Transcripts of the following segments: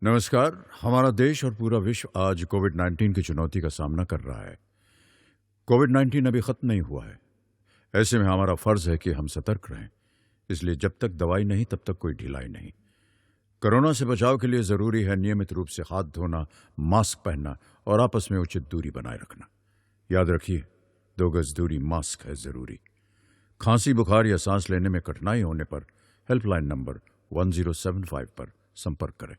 नमस्कार। हमारा देश और पूरा विश्व आज कोविड-19 की चुनौती का सामना कर रहा है। कोविड-19 अभी खत्म नहीं हुआ है। ऐसे में हमारा फर्ज है कि हम सतर्क रहें। इसलिए जब तक दवाई नहीं तब तक कोई ढिलाई नहीं। कोरोना से बचाव के लिए जरूरी है नियमित रूप से हाथ धोना, मास्क पहनना और आपस में उचित दूरी बनाए रखना। याद रखिए, 2 गज दूरी, मास्क है जरूरी। खांसी, बुखार या सांस लेने में कठिनाई होने पर हेल्पलाइन नंबर 1075 पर संपर्क करें।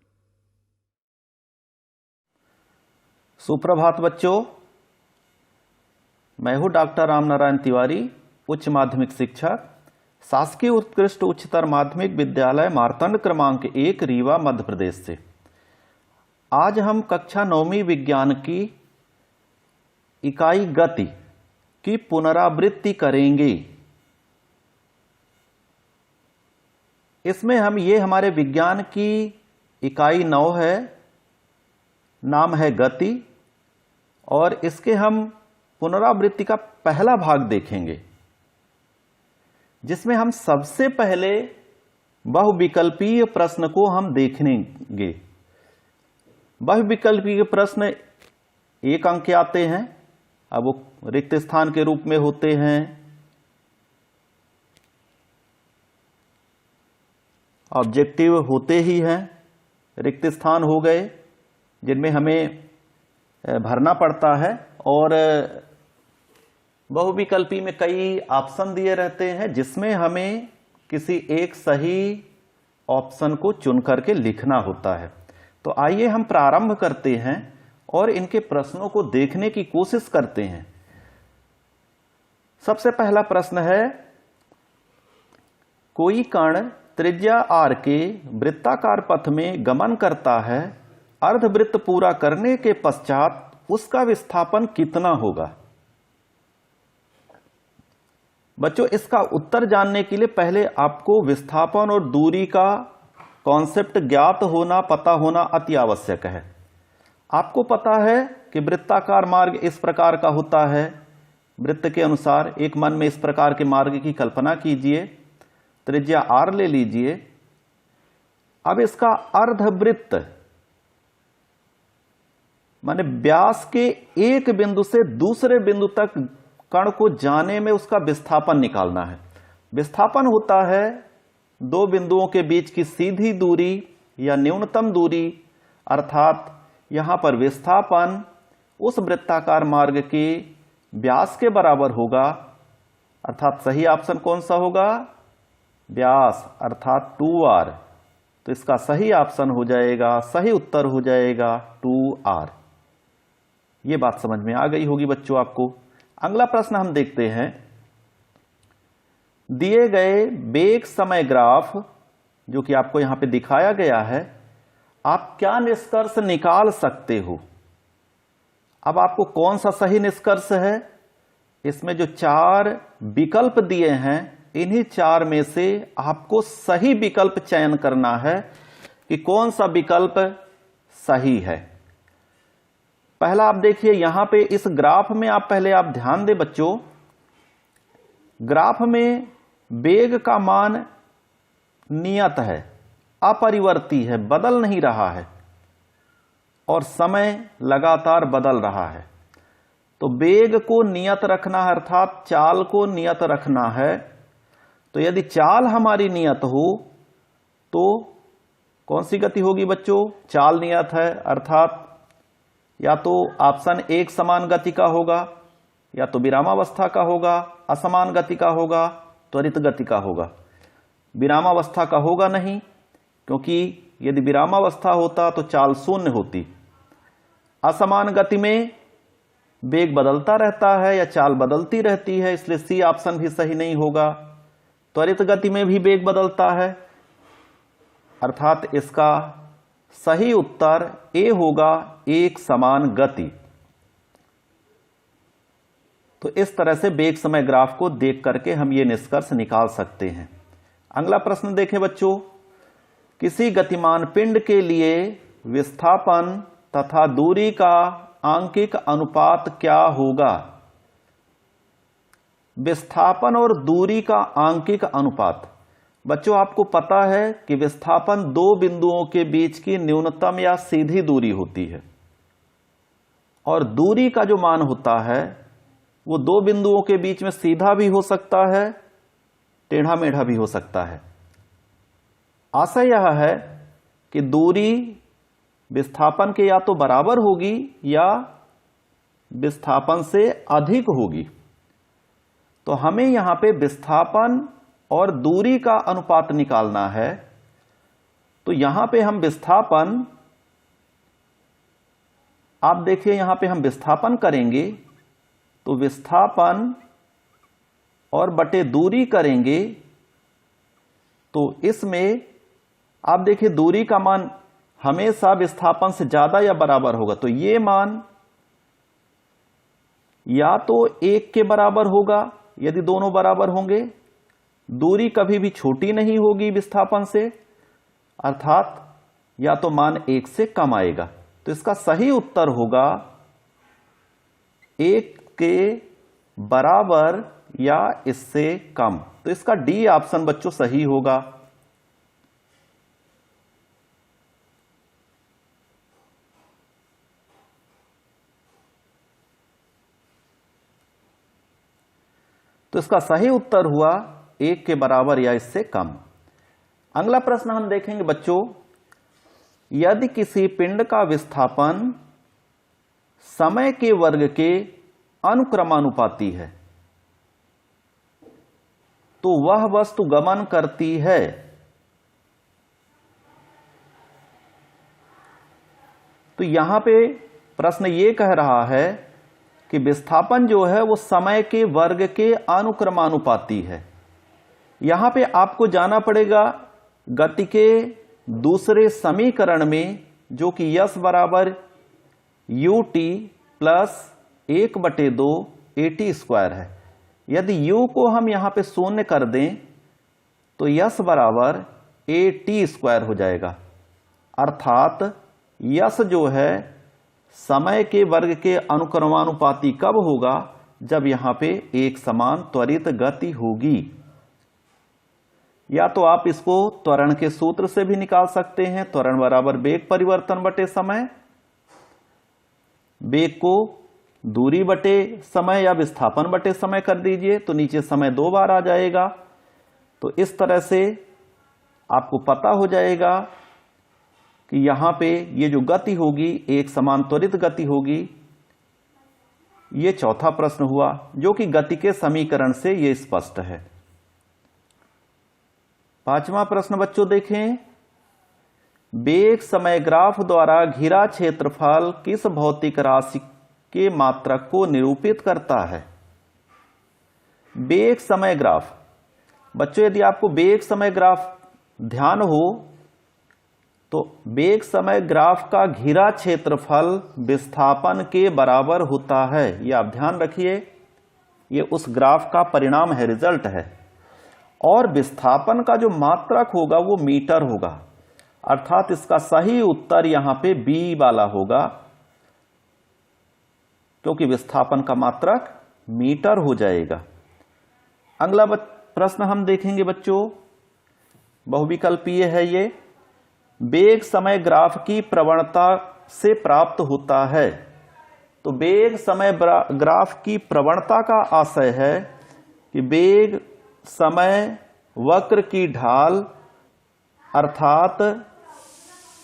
सुप्रभात बच्चों, मैं हूं डॉक्टर राम नारायण तिवारी, उच्च माध्यमिक शिक्षक, शासकीय उत्कृष्ट उच्चतर माध्यमिक विद्यालय मार्तंड क्रमांक 1 रीवा मध्य प्रदेश से। आज हम कक्षा 9वीं विज्ञान की इकाई गति की पुनरावृत्ति करेंगे। इसमें हमारे विज्ञान की इकाई 9 है, नाम है गति, और इसके हम पुनरावृत्ति का पहला भाग देखेंगे, जिसमें हम सबसे पहले बहुविकल्पीय प्रश्न को हम देखेंगे। बहुविकल्पीय प्रश्न 1 अंक के आते हैं। अब वो रिक्त स्थान के रूप में होते हैं। ऑब्जेक्टिव होते ही हैं, रिक्त स्थान हो गए जिनमें हमें भरना पड़ता है, और बहुविकल्पी में कई ऑप्शन दिए रहते हैं जिसमें हमें किसी एक सही ऑप्शन को चुन करके लिखना होता है। तो आइए हम प्रारंभ करते हैं और इनके प्रश्नों को देखने की कोशिश करते हैं। सबसे पहला प्रश्न है, कोई कण त्रिज्या r के वृत्ताकार पथ में गमन करता है, अर्धवृत्त पूरा करने के पश्चात उसका विस्थापन कितना होगा? बच्चों, इसका उत्तर जानने के लिए पहले आपको विस्थापन और दूरी का कॉन्सेप्ट ज्ञात होना, पता होना अति आवश्यक है। आपको पता है कि वृत्ताकार मार्ग इस प्रकार का होता है। वृत्त के अनुसार एक मन में इस प्रकार के मार्ग की कल्पना कीजिए, त्रिज्या r ले लीजिए। अब इसका अर्धवृत्त माने व्यास के एक बिंदु से दूसरे बिंदु तक कण को जाने में उसका विस्थापन निकालना है। विस्थापन होता है 2 बिंदुओं के बीच की सीधी दूरी या न्यूनतम दूरी, अर्थात यहां पर विस्थापन उस वृत्ताकार मार्ग के व्यास के बराबर होगा। अर्थात सही ऑप्शन कौन सा होगा? व्यास, अर्थात 2r। तो इसका सही ऑप्शन हो जाएगा, सही उत्तर हो जाएगा 2r। ये बात समझ में आ गई होगी बच्चों आपको। अगला प्रश्न हम देखते हैं। दिए गए वेग समय ग्राफ, जो कि आपको यहां पे दिखाया गया है, आप क्या निष्कर्ष निकाल सकते हो? अब आपको कौन सा सही निष्कर्ष है? इसमें जो 4 विकल्प दिए हैं, इन्हीं 4 में से आपको सही विकल्प चयन करना है कि कौन सा विकल्प सही है। पहला आप देखिए, यहां पे इस ग्राफ में पहले आप ध्यान दें बच्चों, ग्राफ में वेग का मान नियत है, अपरिवर्ती है, बदल नहीं रहा है, और समय लगातार बदल रहा है। तो वेग को नियत रखना है, अर्थात चाल को नियत रखना है। तो यदि चाल हमारी नियत हो तो कौन सी गति होगी बच्चों? चाल नियत है, अर्थात या तो ऑप्शन 1 समान गति का होगा, या तो विरामावस्था का होगा, असमान गति का होगा, त्वरित गति का होगा। विरामावस्था का होगा नहीं, क्योंकि यदि विरामावस्था होता तो चाल 0 होती। असमान गति में वेग बदलता रहता है या चाल बदलती रहती है, इसलिए सी ऑप्शन भी सही नहीं होगा। त्वरित गति में भी वेग बदलता है, अर्थात इसका सही उत्तर ए होगा, एक समान गति। तो इस तरह से वेग समय ग्राफ को देख करके हम ये निष्कर्ष निकाल सकते हैं। अगला प्रश्न देखें बच्चों, किसी गतिमान पिंड के लिए विस्थापन तथा दूरी का आंकिक अनुपात क्या होगा? विस्थापन और दूरी का आंकिक अनुपात, बच्चों आपको पता है कि विस्थापन दो बिंदुओं के बीच की न्यूनतम या सीधी दूरी होती है, और दूरी का जो मान होता है वो दो बिंदुओं के बीच में सीधा भी हो सकता है, टेढ़ा मेढ़ा भी हो सकता है। आशा यह है कि दूरी विस्थापन के या तो बराबर होगी या विस्थापन से अधिक होगी। तो हमें यहां पे विस्थापन और दूरी का अनुपात निकालना है। तो यहां पे हम विस्थापन, आप देखिए यहां पे हम विस्थापन करेंगे तो विस्थापन और बटे दूरी करेंगे तो इसमें आप देखिए दूरी का मान हमेशा विस्थापन से ज्यादा या बराबर होगा। तो ये मान या तो 1 के बराबर होगा यदि दोनों बराबर होंगे, दूरी कभी भी छोटी नहीं होगी विस्थापन से, अर्थात या तो मान 1 से कम आएगा। तो इसका सही उत्तर होगा 1 के बराबर या इससे कम। तो इसका डी ऑप्शन बच्चों सही होगा। तो इसका सही उत्तर हुआ 1 के बराबर या इससे कम। अगला प्रश्न हम देखेंगे बच्चों, यदि किसी पिंड का विस्थापन समय के वर्ग के अनुक्रमानुपाती है तो वह वस्तु गमन करती है। तो यहां पे प्रश्न ये कह रहा है कि विस्थापन जो है वो समय के वर्ग के अनुक्रमानुपाती है। यहां पे आपको जाना पड़ेगा गति के दूसरे समीकरण में, जो कि यस बराबर ut प्लस 1/2 at स्क्वायर है। यदि u को हम यहां पे शून्य कर दें तो यस बराबर at स्क्वायर हो जाएगा। अर्थात यस जो है समय के वर्ग के अनुक्रमानुपाती कब होगा, जब यहां पे एक समान त्वरित गति होगी। या तो आप इसको त्वरण के सूत्र से भी निकाल सकते हैं, त्वरण बराबर वेग परिवर्तन बटे समय। वेग को दूरी बटे समय या विस्थापन बटे समय कर दीजिए तो नीचे समय 2 बार आ जाएगा। तो इस तरह से आपको पता हो जाएगा कि यहां पे ये जो गति होगी एक समान त्वरित गति होगी। ये चौथा प्रश्न हुआ जो कि गति के समीकरण से ये स्पष्ट है। पांचवा प्रश्न बच्चों देखें, वेग समय ग्राफ द्वारा घिरा क्षेत्रफल किस भौतिक राशि के मात्रक को निरूपित करता है। वेग समय ग्राफ, बच्चों यदि आपको वेग समय ग्राफ ध्यान हो तो वेग समय ग्राफ का घिरा क्षेत्रफल विस्थापन के बराबर होता है। यह आप ध्यान रखिए, यह उस ग्राफ का परिणाम है, रिजल्ट है। और विस्थापन का जो मात्रक होगा वो मीटर होगा, अर्थात इसका सही उत्तर यहां पे बी वाला होगा, क्योंकि विस्थापन का मात्रक मीटर हो जाएगा। अगला प्रश्न हम देखेंगे बच्चों, बहुविकल्पीय है ये। वेग समय ग्राफ की प्रवणता से प्राप्त होता है। तो वेग समय ग्राफ की प्रवणता का आशय है कि वेग समय वक्र की ढाल, अर्थात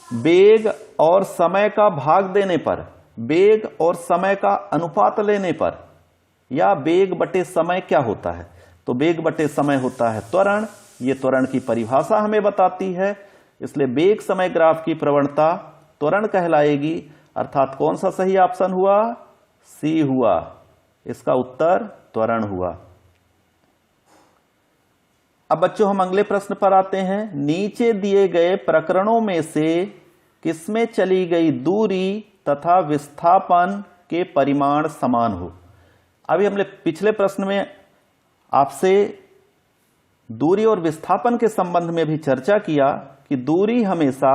वेग और समय का भाग देने पर, वेग और समय का अनुपात लेने पर, या वेग बटे समय क्या होता है। तो वेग बटे समय होता है त्वरण। ये त्वरण की परिभाषा हमें बताती है, इसलिए वेग समय ग्राफ की प्रवणता त्वरण कहलाएगी। अर्थात कौन सा सही ऑप्शन हुआ, सी हुआ, इसका उत्तर त्वरण हुआ। अब बच्चों हम अगले प्रश्न पर आते हैं। नीचे दिए गए प्रकरणों में से किसमें चली गई दूरी तथा विस्थापन के परिमाण समान हो। अभी हमने पिछले प्रश्न में आपसे दूरी और विस्थापन के संबंध में भी चर्चा किया कि दूरी हमेशा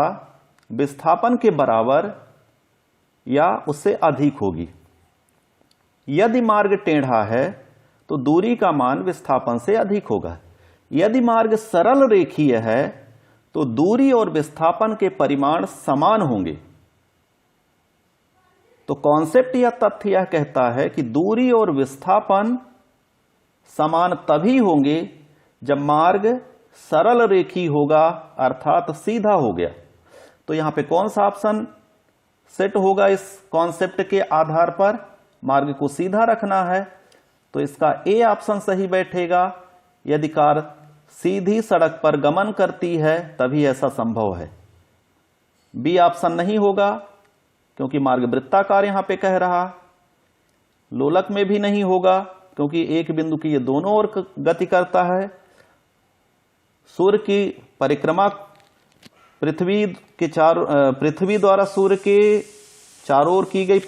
विस्थापन के बराबर या उससे अधिक होगी। यदि मार्ग टेढ़ा है तो दूरी का मान विस्थापन से अधिक होगा। यदि मार्ग सरल रेखीय है तो दूरी और विस्थापन के परिमाण समान होंगे। तो कॉन्सेप्ट या तथ्य यह कहता है कि दूरी और विस्थापन समान तभी होंगे जब मार्ग सरल रेखी होगा, अर्थात सीधा हो गया। तो यहां पे कौन सा ऑप्शन सेट होगा इस कॉन्सेप्ट के आधार पर? मार्ग को सीधा रखना है तो इसका ए ऑप्शन सही बैठेगा। यदि कार सीधी सड़क पर गमन करती है तभी ऐसा संभव है। बी ऑप्शन नहीं होगा क्योंकि मार्ग वृत्ताकार यहां पे कह रहा। लोलक में भी नहीं होगा क्योंकि एक बिंदु की ये दोनों ओर गति करता है। सूर्य की परिक्रमा पृथ्वी द्वारा सूर्य के चारों ओर की गई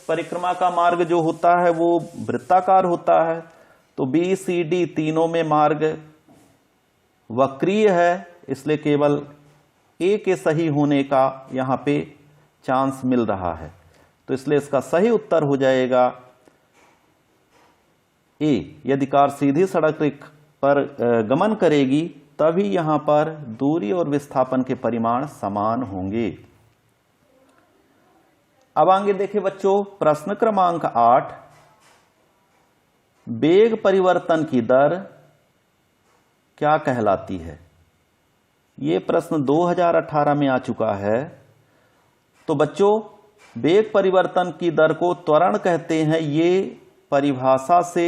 परिक्रमा का मार्ग जो होता है वो वृत्ताकार होता है। तो बी सी डी तीनों में मार्ग वक्रीय है, इसलिए केवल ए के सही होने का यहां पे चांस मिल रहा है। तो इसलिए इसका सही उत्तर हो जाएगा ए। यदि कार सीधी सड़क पर गमन करेगी तभी यहां पर दूरी और विस्थापन के परिमाण समान होंगे। अब आगे देखिए बच्चों, प्रश्न क्रमांक 8, वेग परिवर्तन की दर क्या कहलाती है? यह प्रश्न 2018 में आ चुका है। तो बच्चों, वेग परिवर्तन की दर को त्वरण कहते हैं। ये परिभाषा से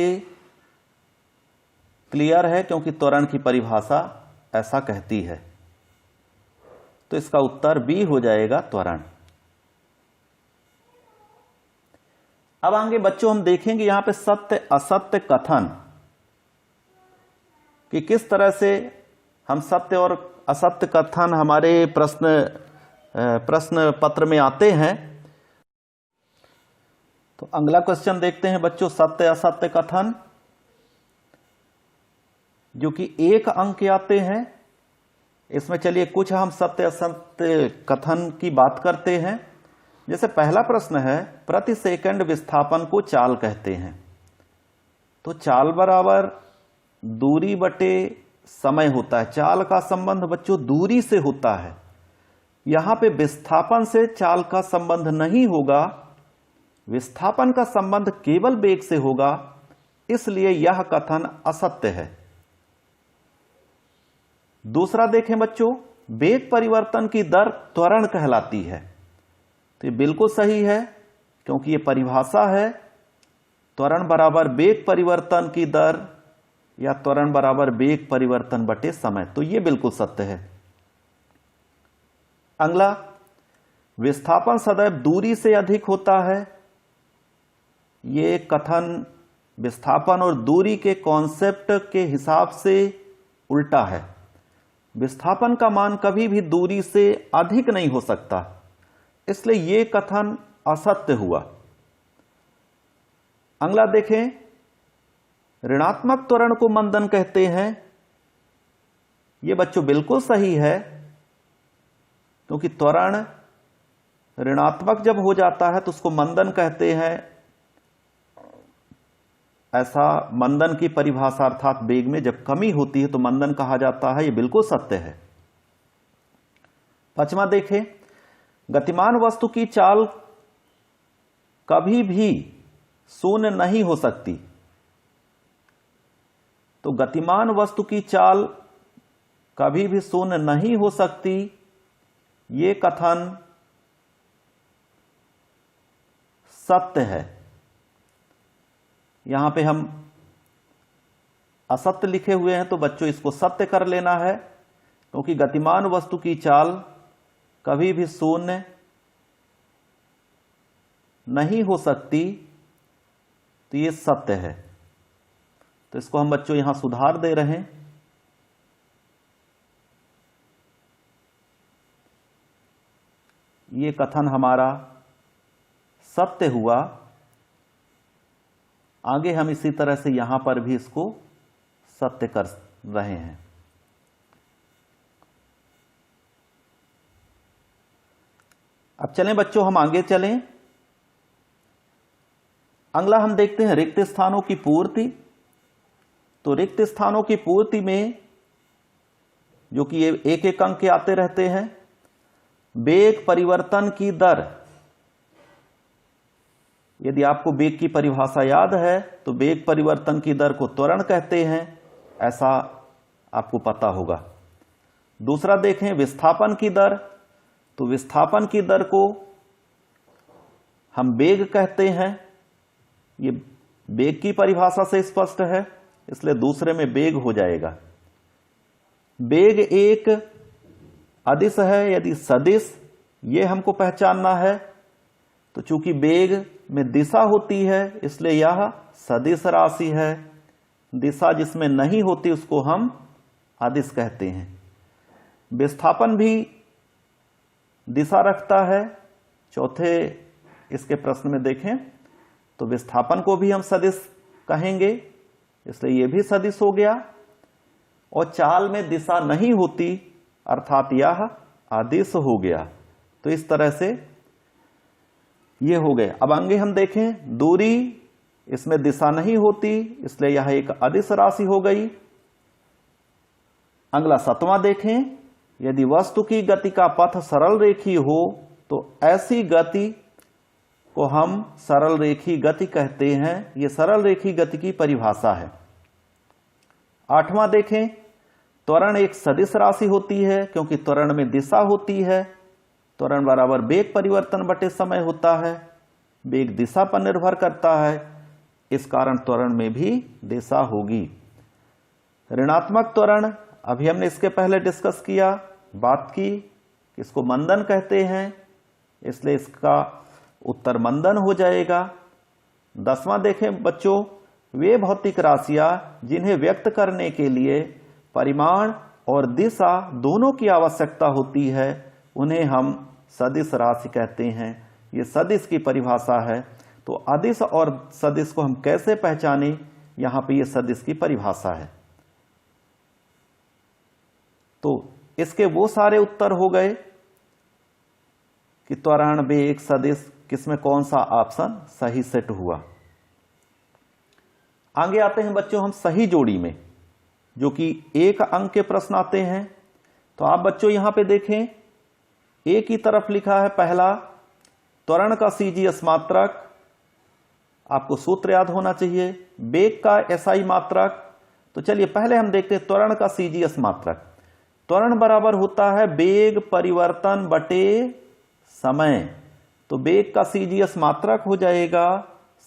क्लियर है क्योंकि त्वरण की परिभाषा ऐसा कहती है। तो इसका उत्तर बी हो जाएगा, त्वरण। अब आगे बच्चों हम देखेंगे यहां पे सत्य असत्य कथन कि किस तरह से हम सत्य और असत्य कथन हमारे प्रश्न पत्र में आते हैं। तो अगला क्वेश्चन देखते हैं बच्चों, सत्य असत्य कथन, जो कि 1 अंक के आते हैं। इसमें चलिए कुछ हम सत्य असत्य कथन की बात करते हैं। जैसे पहला प्रश्न है, प्रति सेकंड विस्थापन को चाल कहते हैं। तो चाल बराबर दूरी बटे समय होता है। चाल का संबंध बच्चों दूरी से होता है। यहां पे विस्थापन से चाल का संबंध नहीं होगा, विस्थापन का संबंध केवल वेग से होगा, इसलिए यह कथन असत्य है। दूसरा देखें बच्चों, वेग परिवर्तन की दर त्वरण कहलाती है। तो ये बिल्कुल सही है क्योंकि ये परिभाषा है, त्वरण बराबर वेग परिवर्तन की दर या त्वरण बराबर वेग परिवर्तन बटे समय। तो ये बिल्कुल सत्य है। अगला, विस्थापन सदैव दूरी से अधिक होता है। ये कथन विस्थापन और दूरी के कॉन्सेप्ट के हिसाब से उल्टा है। विस्थापन का मान कभी भी दूरी से अधिक नहीं हो सकता, इसलिए यह कथन असत्य हुआ। अगला देखें, ऋणात्मक त्वरण को मंदन कहते हैं। यह बच्चों बिल्कुल सही है क्योंकि त्वरण ऋणात्मक जब हो जाता है तो उसको मंदन कहते हैं। ऐसा मंदन की परिभाषा अर्थात वेग में जब कमी होती है तो मंदन कहा जाता है। यह बिल्कुल सत्य है। 5वां देखें, गतिमान वस्तु की चाल कभी भी शून्य नहीं हो सकती। तो गतिमान वस्तु की चाल कभी भी शून्य नहीं हो सकती, ये कथन सत्य है। यहां पे हम असत्य लिखे हुए हैं तो बच्चों इसको सत्य कर लेना है क्योंकि गतिमान वस्तु की चाल कभी भी शून्य नहीं हो सकती, तो ये सत्य है। तो इसको हम बच्चों यहां सुधार दे रहे हैं। ये कथन हमारा सत्य हुआ। आगे हम इसी तरह से यहां पर भी इसको सत्य कर रहे हैं। अब चलें बच्चों, हम आगे चलें। अगला हम देखते हैं रिक्त स्थानों की पूर्ति। तो रिक्त स्थानों की पूर्ति में जो कि ये एक एक अंक के आते रहते हैं। वेग परिवर्तन की दर, यदि आपको वेग की परिभाषा याद है तो वेग परिवर्तन की दर को त्वरण कहते हैं, ऐसा आपको पता होगा। दूसरा देखें विस्थापन की दर, तो विस्थापन की दर को हम वेग कहते हैं। ये वेग की परिभाषा से स्पष्ट है, इसलिए दूसरे में वेग हो जाएगा। वेग एक अदिश है, यदि सदिश, ये हमको पहचानना है। तो चूंकि वेग में दिशा होती है इसलिए यह सदिश राशि है। दिशा जिसमें नहीं होती उसको हम अदिश कहते हैं। विस्थापन भी दिशा रखता है। चौथे इसके प्रश्न में देखें तो विस्थापन को भी हम सदिश कहेंगे, इसलिए यह भी सदिश हो गया। और चाल में दिशा नहीं होती अर्थात यह अदिश हो गया। तो इस तरह से ये हो गए। अब आगे हम देखें दूरी, इसमें दिशा नहीं होती इसलिए यह एक अदिश राशि हो गई। अगला 7वां देखें, यदि वस्तु की गति का पथ सरल रेखी हो तो ऐसी गति को हम सरल रेखी गति कहते हैं। यह सरल रेखी गति की परिभाषा है। 8वां देखें, त्वरण एक सदिश राशि होती है क्योंकि त्वरण में दिशा होती है। त्वरण बराबर वेग परिवर्तन बटे समय होता है। वेग दिशा पर निर्भर करता है, इस कारण त्वरण में भी दिशा होगी। ऋणात्मक त्वरण अभी हमने इसके पहले डिस्कस किया, बात की, इसको मंदन कहते हैं, इसलिए इसका उत्तर मंदन हो जाएगा। 10वां देखें बच्चों, वे भौतिक राशियां जिन्हें व्यक्त करने के लिए परिमाण और दिशा दोनों की आवश्यकता होती है उन्हें हम सदिश राशि कहते हैं। ये सदिश की परिभाषा है। तो अदिश और सदिश को हम कैसे पहचानें, यहां पे ये सदिश की परिभाषा है। तो इसके वो सारे उत्तर हो गए कि त्वरण, वेग, सदिश, किसमें कौन सा ऑप्शन सही सेट हुआ। आगे आते हैं बच्चों हम सही जोड़ी में, जो कि एक अंक के प्रश्न आते हैं। तो आप बच्चों यहां पे देखें, एक की तरफ लिखा है पहला त्वरण का सीजीएस मात्रक, आपको सूत्र याद होना चाहिए। वेग का एसआई मात्रक, तो चलिए पहले हम देखते हैं त्वरण का सीजीएस मात्रक। त्वरण बराबर होता है वेग परिवर्तन बटे समय। तो वेग का सीजीएस मात्रक हो जाएगा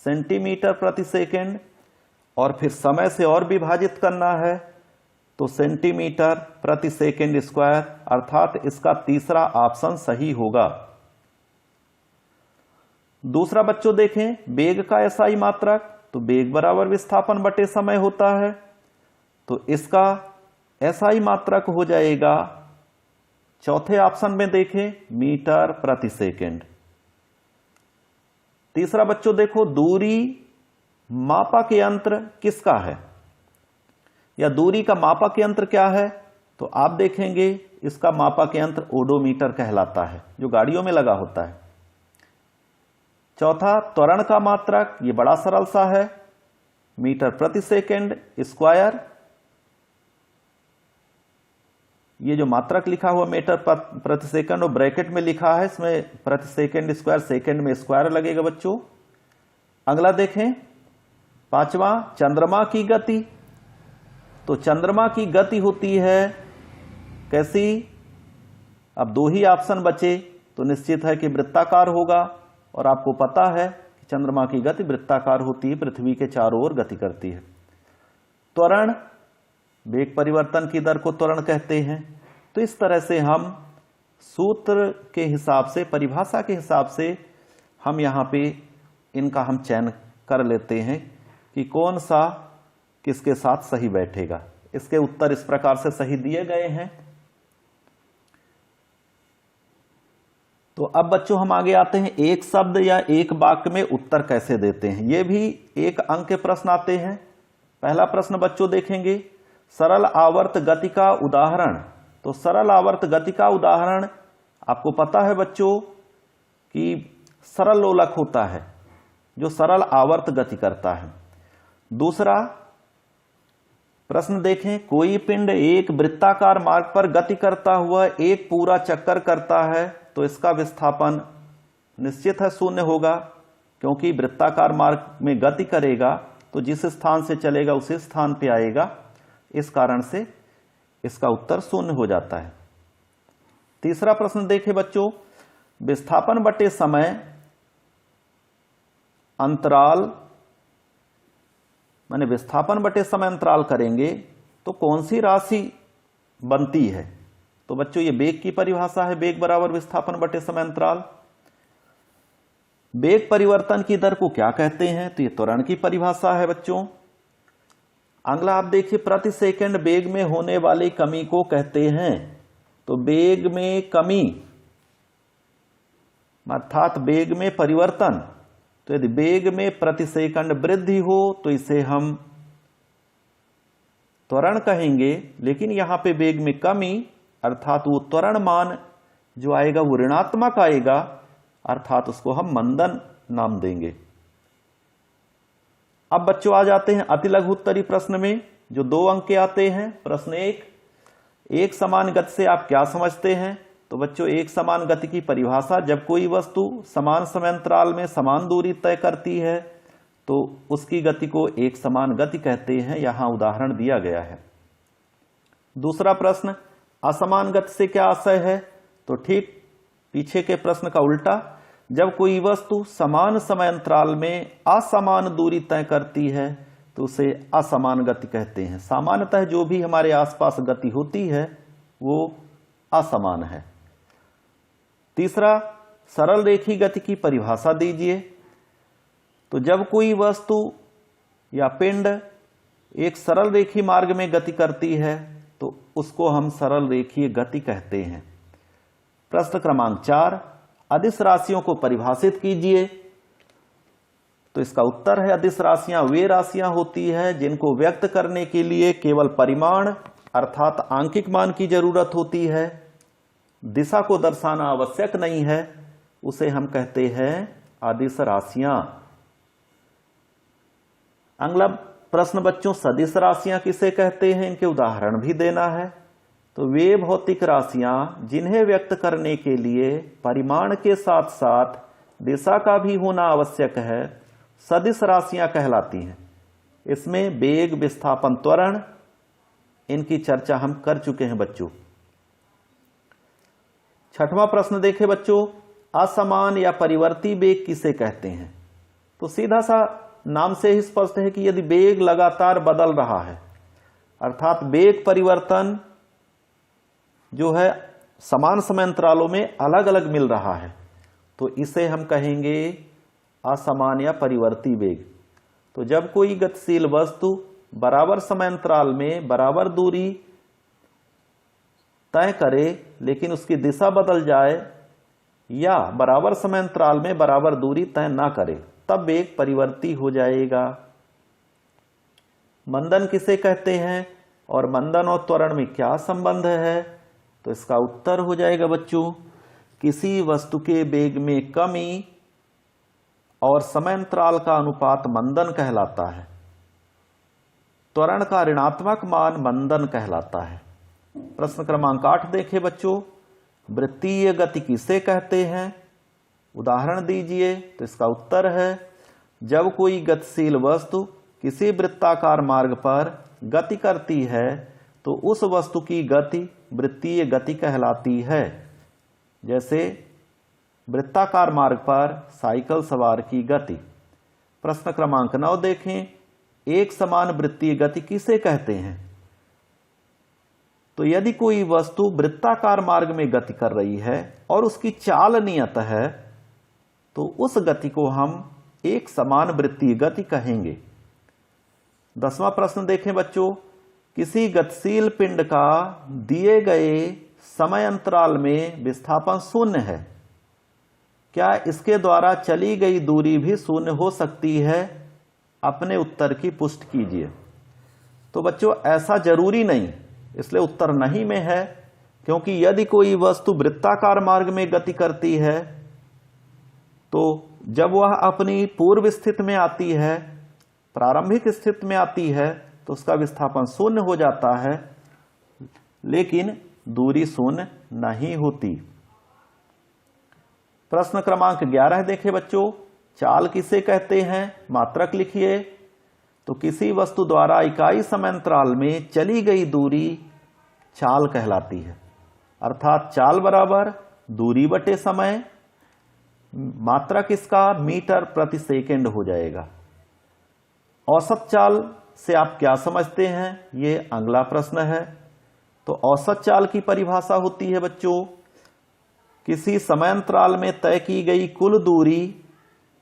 सेंटीमीटर प्रति सेकंड, और फिर समय से और विभाजित करना है तो सेंटीमीटर प्रति सेकंड स्क्वायर, अर्थात इसका तीसरा ऑप्शन सही होगा। दूसरा बच्चों देखें, वेग का एसआई मात्रक, तो वेग बराबर विस्थापन बटे समय होता है, तो इसका एसआई मात्रक हो जाएगा, चौथे ऑप्शन में देखें, मीटर प्रति सेकंड। तीसरा बच्चों देखो, दूरी मापक यंत्र किसका है, या दूरी का मापक यंत्र क्या है, तो आप देखेंगे इसका मापक यंत्र ओडोमीटर कहलाता है, जो गाड़ियों में लगा होता है। चौथा त्वरण का मात्रक, ये बड़ा सरल सा है, मीटर प्रति सेकंड स्क्वायर। ये जो मात्रक लिखा हुआ मीटर प्रति सेकंड और ब्रैकेट में लिखा है, इसमें प्रति सेकंड स्क्वायर, सेकंड में स्क्वायर लगेगा बच्चों। अगला देखें, पांचवा चंद्रमा की गति। तो चंद्रमा की गति होती है कैसी, अब दो ही ऑप्शन बचे, तो निश्चित है कि वृत्ताकार होगा, और आपको पता है कि चंद्रमा की गति वृत्ताकार होती है, पृथ्वी के चारों ओर गति करती है। त्वरण, वेग परिवर्तन की दर को त्वरण कहते हैं। तो इस तरह से हम सूत्र के हिसाब से, परिभाषा के हिसाब से हम यहां पे इनका हम चयन कर लेते हैं कि कौन सा किसके साथ सही बैठेगा। इसके उत्तर इस प्रकार से सही दिए गए हैं। तो अब बच्चों हम आगे आते हैं, एक शब्द या एक वाक्य में उत्तर कैसे देते हैं। ये भी एक अंक के प्रश्न आते हैं। पहला प्रश्न बच्चों देखेंगे, सरल आवर्त गति का उदाहरण। तो सरल आवर्त गति का उदाहरण आपको पता है बच्चों कि सरल लोलक होता है जो सरल आवर्त गति करता है। दूसरा प्रश्न देखें, कोई पिंड एक वृत्ताकार मार्ग पर गति करता हुआ एक पूरा चक्कर करता है तो इसका विस्थापन निश्चित है शून्य होगा, क्योंकि वृत्ताकार मार्ग में गति करेगा तो जिस स्थान से चलेगा उसी स्थान पे आएगा, इस कारण से इसका उत्तर शून्य हो जाता है। तीसरा प्रश्न देखें बच्चों, विस्थापन बटे समय अंतराल माने विस्थापन बटे समय अंतराल करेंगे तो कौन सी राशि बनती है? तो बच्चों ये वेग की परिभाषा है, वेग बराबर विस्थापन बटे समय अंतराल। वेग परिवर्तन की दर को क्या कहते हैं? तो ये त्वरण की परिभाषा है बच्चों। अगला आप देखिए, प्रति सेकंड वेग में होने वाली कमी को कहते हैं। तो वेग में कमी अर्थात वेग में परिवर्तन, तो यदि वेग में प्रति सेकंड वृद्धि हो तो इसे हम त्वरण कहेंगे, लेकिन यहां पे वेग में कमी अर्थात वो त्वरण मान जो आएगा वो ऋणात्मक आएगा, अर्थात उसको हम मंदन नाम देंगे। अब बच्चों आ जाते हैं अति लघु उत्तरी प्रश्न में, जो 2 अंक के आते हैं। प्रश्न 1, एक समान गति से आप क्या समझते हैं? तो बच्चों एक समान गति की परिभाषा, जब कोई वस्तु समान समय अंतराल में समान दूरी तय करती है तो उसकी गति को एक समान गति कहते हैं। यहां उदाहरण दिया गया है। दूसरा प्रश्न, असमान गति से क्या आशय है? तो ठीक पीछे के प्रश्न का उल्टा, जब कोई वस्तु समान समय अंतराल में असमान दूरी तय करती है तो उसे असमान गति कहते हैं। सामान्यतः जो भी हमारे आसपास गति होती है वो असमान है। तीसरा, सरल रेखी गति की परिभाषा दीजिए। तो जब कोई वस्तु या पिंड एक सरल रेखी मार्ग में गति करती है तो उसको हम सरल रेखीय गति कहते हैं। प्रश्न क्रमांक 4, अदिश राशियों को परिभाषित कीजिए। तो इसका उत्तर है, अदिश राशियां वे राशियां होती है जिनको व्यक्त करने के लिए केवल परिमाण अर्थात आंकिक मान की जरूरत होती है, दिशा को दर्शाना आवश्यक नहीं है, उसे हम कहते हैं अदिश राशियां। अगला प्रश्न बच्चों, सदिश राशियां किसे कहते हैं? इनके उदाहरण भी देना है। तो वे भौतिक राशियां जिन्हें व्यक्त करने के लिए परिमाण के साथ साथ दिशा का भी होना आवश्यक है, सदिश राशियां कहलाती हैं। इसमें वेग, विस्थापन, त्वरण, इनकी चर्चा हम कर चुके हैं बच्चों। छठवां प्रश्न देखें बच्चों, असमान या परिवर्ती वेग किसे कहते हैं? तो सीधा सा नाम से ही स्पष्ट है कि यदि वेग लगातार बदल रहा है अर्थात वेग परिवर्तन जो है समान समय अंतरालों में अलग अलग मिल रहा है तो इसे हम कहेंगे असमान या परिवर्ती वेग। तो जब कोई गतिशील वस्तु बराबर समय अंतराल में बराबर दूरी तय करे लेकिन उसकी दिशा बदल जाए या बराबर समय अंतराल में बराबर दूरी तय ना करे, तब वेग परिवर्ती हो जाएगा। मंदन किसे कहते हैं और मंदन और त्वरण में क्या संबंध है? तो इसका उत्तर हो जाएगा बच्चों, किसी वस्तु के वेग में कमी और समय अंतराल का अनुपात मंदन कहलाता है। त्वरण का ऋणात्मक मान मंदन कहलाता है। प्रश्न क्रमांक 8 देखें बच्चों, वृत्तीय गति किसे कहते हैं? उदाहरण दीजिए। तो इसका उत्तर है, जब कोई गतिशील वस्तु किसी वृत्ताकार मार्ग पर गति करती है तो उस वस्तु की गति वृत्तीय गति कहलाती है। जैसे वृत्ताकार मार्ग पर साइकिल सवार की गति। प्रश्न क्रमांक 9 देखें, एक समान वृत्तीय गति किसे कहते हैं? तो यदि कोई वस्तु वृत्ताकार मार्ग में गति कर रही है और उसकी चाल नियत है तो उस गति को हम एक समान वृत्तीय गति कहेंगे। 10वां प्रश्न देखें बच्चों, किसी गतिशील पिंड का दिए गए समय अंतराल में विस्थापन शून्य है, क्या इसके द्वारा चली गई दूरी भी शून्य हो सकती है? अपने उत्तर की पुष्टि कीजिए। तो बच्चों ऐसा जरूरी नहीं, इसलिए उत्तर नहीं में है, क्योंकि यदि कोई वस्तु वृत्ताकार मार्ग में गति करती है तो जब वह अपनी पूर्व स्थिति में आती है, प्रारंभिक स्थिति में आती है, तो उसका विस्थापन शून्य हो जाता है, लेकिन दूरी शून्य नहीं होती। प्रश्न क्रमांक 11 देखें बच्चों, चाल किसे कहते हैं, मात्रक लिखिए। तो किसी वस्तु द्वारा इकाई समयांतराल में चली गई दूरी चाल कहलाती है। अर्थात चाल बराबर दूरी बटे समय, मात्रक इसका मीटर प्रति सेकंड हो जाएगा। औसत चाल से आप क्या समझते हैं, ये अगला प्रश्न है। तो औसत चाल की परिभाषा होती है बच्चों, किसी समयांतराल में तय की गई कुल दूरी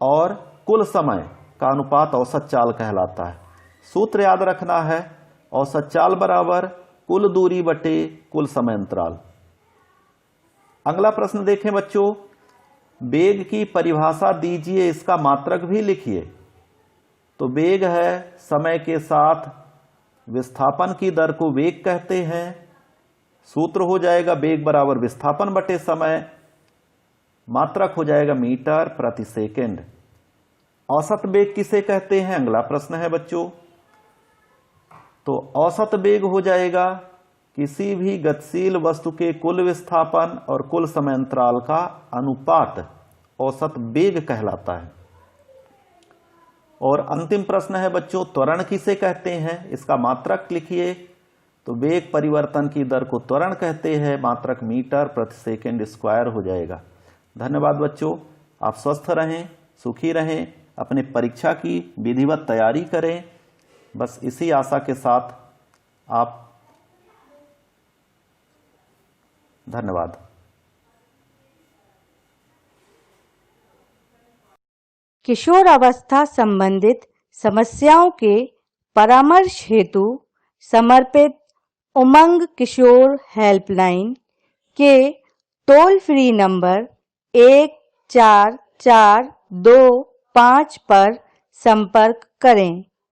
और कुल समय का अनुपात औसत चाल कहलाता है। सूत्र याद रखना है, औसत चाल बराबर कुल दूरी बटे कुल समयांतराल। अगला प्रश्न देखें बच्चों, वेग की परिभाषा दीजिए, इसका मात्रक भी लिखिए। तो वेग है समय के साथ विस्थापन की दर को वेग कहते हैं। सूत्र हो जाएगा वेग बराबर विस्थापन बटे समय, मात्रक हो जाएगा मीटर प्रति सेकंड। औसत वेग किसे कहते हैं, अगला प्रश्न है बच्चों। तो औसत वेग हो जाएगा किसी भी गतिशील वस्तु के कुल विस्थापन और कुल समयांतराल का अनुपात औसत वेग कहलाता है। और अंतिम प्रश्न है बच्चों, त्वरण किसे कहते हैं, इसका मात्रक लिखिए। तो वेग परिवर्तन की दर को त्वरण कहते हैं, मात्रक मीटर प्रति सेकंड स्क्वायर हो जाएगा। धन्यवाद बच्चों, आप स्वस्थ रहें, सुखी रहें, अपने परीक्षा की विधिवत तैयारी करें। बस इसी आशा के साथ आप, धन्यवाद। किशोर अवस्था संबंधित समस्याओं के परामर्श हेतु समर्पित उमंग किशोर हेल्पलाइन के टोल फ्री नंबर 144225 पर संपर्क करें।